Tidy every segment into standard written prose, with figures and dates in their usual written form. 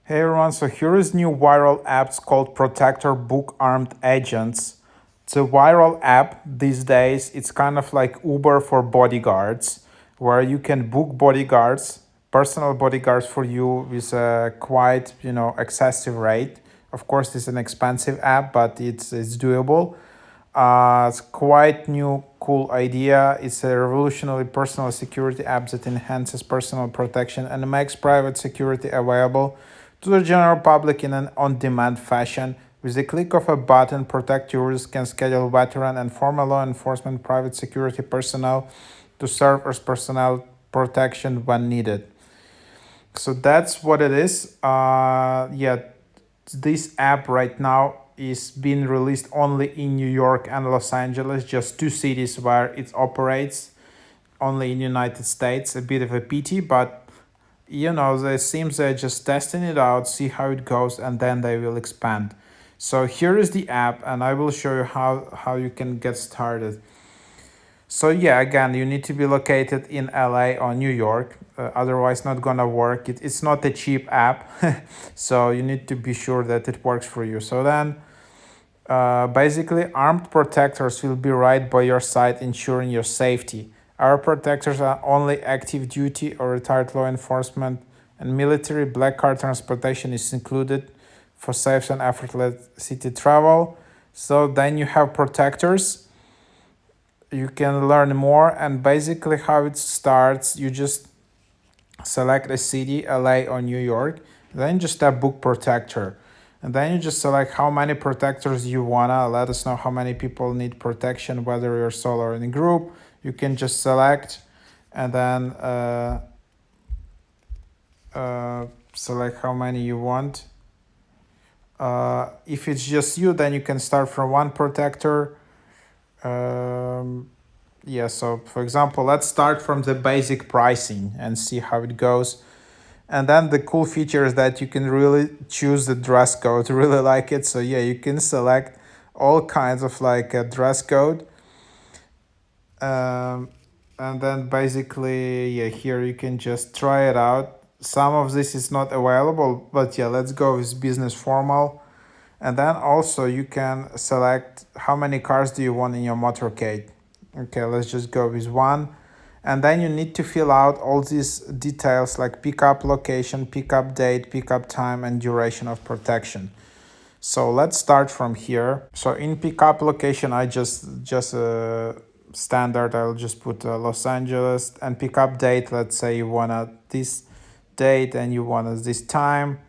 Hey everyone, so here is new viral apps called Protector Book Armed Agents. It's a viral app these days. It's kind of like Uber for bodyguards, where you can book bodyguards, personal bodyguards for you with a quite, excessive rate. Of course, it's an expensive app, but it's doable. It's quite new, cool idea. It's a revolutionary personal security app that enhances personal protection and makes private security available to the general public in an on-demand fashion. With the click of a button, Protect users can schedule veteran and former law enforcement private security personnel to serve as personnel protection when needed. So that's what it is. This app right now is being released only in New York and Los Angeles, just two cities where it operates, only in United States. A bit of a pity, but it seems they're just testing it out, see how it goes, and then they will expand. So here is the app, and I will show you how you can get started. So yeah, again, you need to be located in LA or New York, otherwise not gonna work. It's not a cheap app, so you need to be sure that it works for you. So then, basically, armed protectors will be right by your side, ensuring your safety. Our protectors are only active duty or retired law enforcement and military. Black card transportation is included for safe and effortless city travel. So then you have protectors. You can learn more, and basically how it starts, you just select a city, LA or New York, then just tap book protector, and then you just select how many protectors you wanna. Let us know how many people need protection, whether you're solo or in a group. You can just select, and then select how many you want. If it's just you, then you can start from one protector. So for example, let's start from the basic pricing and see how it goes. And then the cool feature is that you can really choose the dress code. Really like it. So yeah, you can select all kinds of like a dress code. And then basically, yeah, here you can just try it out. Some of this is not available, but yeah, let's go with business formal. And then also you can select how many cars do you want in your motorcade. Okay, let's just go with one. And then you need to fill out all these details like pickup location, pickup date, pickup time, and duration of protection. So let's start from here. So in pickup location, I just standard, I'll just put Los Angeles, and pickup date, let's say you want this date and you want this time.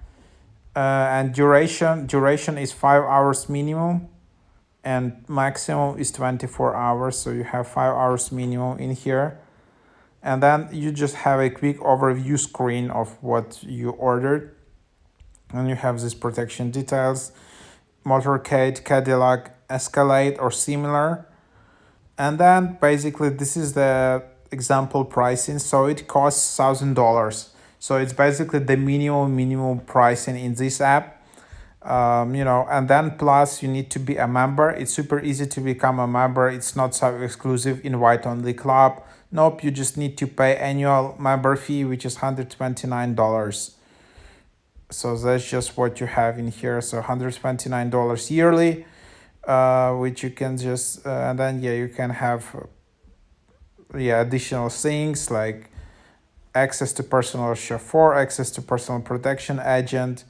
And duration is 5 hours minimum, and maximum is 24 hours, so you have 5 hours minimum in here. And then you just have a quick overview screen of what you ordered, and you have this protection details: motorcade, Cadillac, Escalade or similar. And then basically this is the example pricing, so it costs $1,000. So it's basically the minimum pricing in this app. And then plus you need to be a member. It's super easy to become a member. It's not so exclusive invite only club. Nope, you just need to pay annual member fee, which is $129. So that's just what you have in here. So $129 yearly, which you can just and then yeah, you can have additional things like access to personal chauffeur, access to personal protection agent.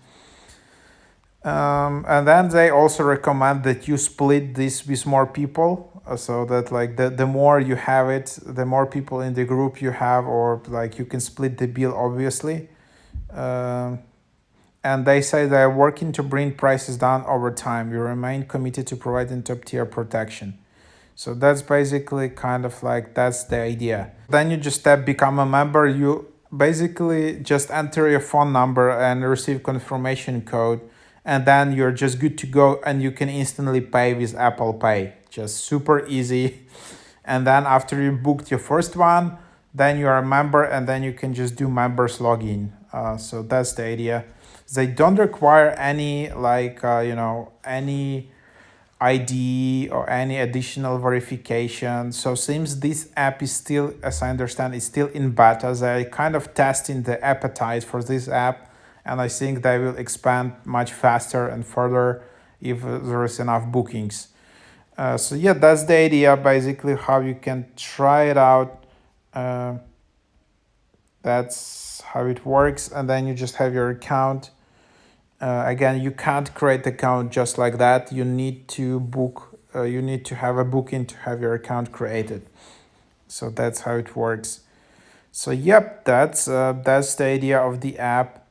And then they also recommend that you split this with more people, so that like the more you have it, the more people in the group you have, or like you can split the bill, obviously. And they say they're working to bring prices down over time. We remain committed to providing top tier protection. So that's basically kind of like that's the idea. Then you just tap become a member. You basically just enter your phone number and receive confirmation code, and then you're just good to go, and you can instantly pay with Apple Pay. Just super easy. And then after you booked your first one, then you're a member, and then you can just do members login. So that's the idea. They don't require any any ID or any additional verification. So since this app is still, as I understand, is still in beta, they kind of testing the appetite for this app, and I think they will expand much faster and further if there is enough bookings. So yeah, that's the idea, basically how you can try it out. Uh, that's how it works, and then you just have your account. Again, you can't create account just like that. You need to book. You need to have a booking to have your account created. So that's how it works. So yep, that's the idea of the app.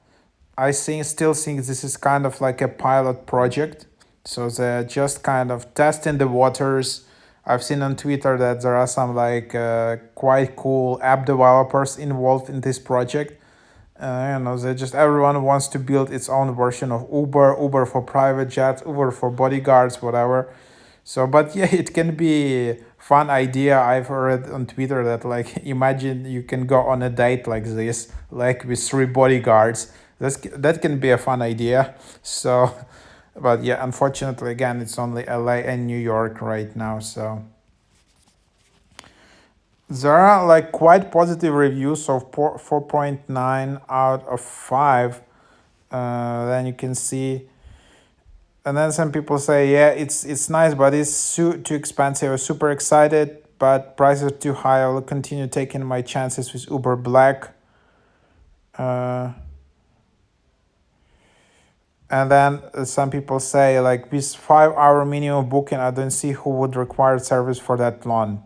I still think this is kind of like a pilot project. So they're just kind of testing the waters. I've seen on Twitter that there are some like quite cool app developers involved in this project. They just everyone wants to build its own version of Uber, Uber for private jets, Uber for bodyguards, whatever. So, but yeah, it can be fun idea. I've heard on Twitter that like imagine you can go on a date like this, like with three bodyguards. That can be a fun idea. So, but yeah, unfortunately, again, it's only LA and New York right now. So there are like quite positive reviews of 4.9 out of 5. Then you can see, and then some people say, yeah, it's nice, but it's too expensive. I'm super excited, but prices are too high. I will continue taking my chances with Uber Black. And then some people say, like, with 5-hour minimum booking, I don't see who would require service for that long.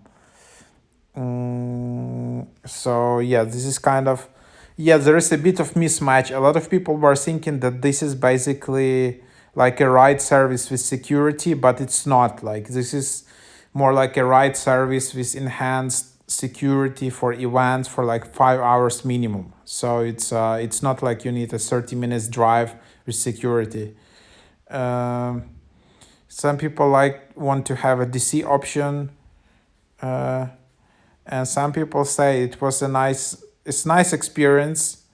So yeah, this is kind of, yeah, there is a bit of mismatch. A lot of people were thinking that this is basically like a ride service with security, but it's not. Like this is more like a ride service with enhanced security for events for like 5 hours minimum. So it's not like you need a 30 minutes drive with security. Some people like want to have a DC option. And some people say it's nice experience,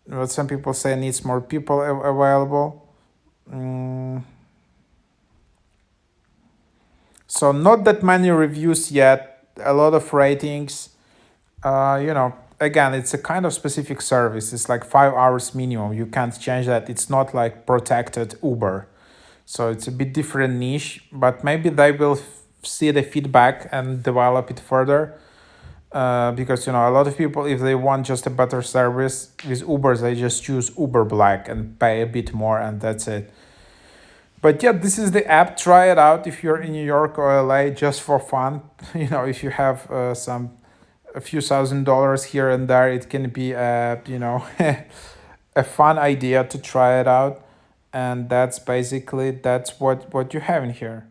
but some people say it needs more people available. So not that many reviews yet, a lot of ratings. Again, it's a kind of specific service. It's like 5 hours minimum. You can't change that. It's not like protected Uber. So it's a bit different niche, but maybe they will see the feedback and develop it further. Because a lot of people, if they want just a better service with Uber, they just choose Uber Black and pay a bit more, and that's it. But yeah, this is the app. Try it out if you're in New York or LA, just for fun. If you have a few $1,000s here and there, it can be a fun idea to try it out. And that's basically what you have in here.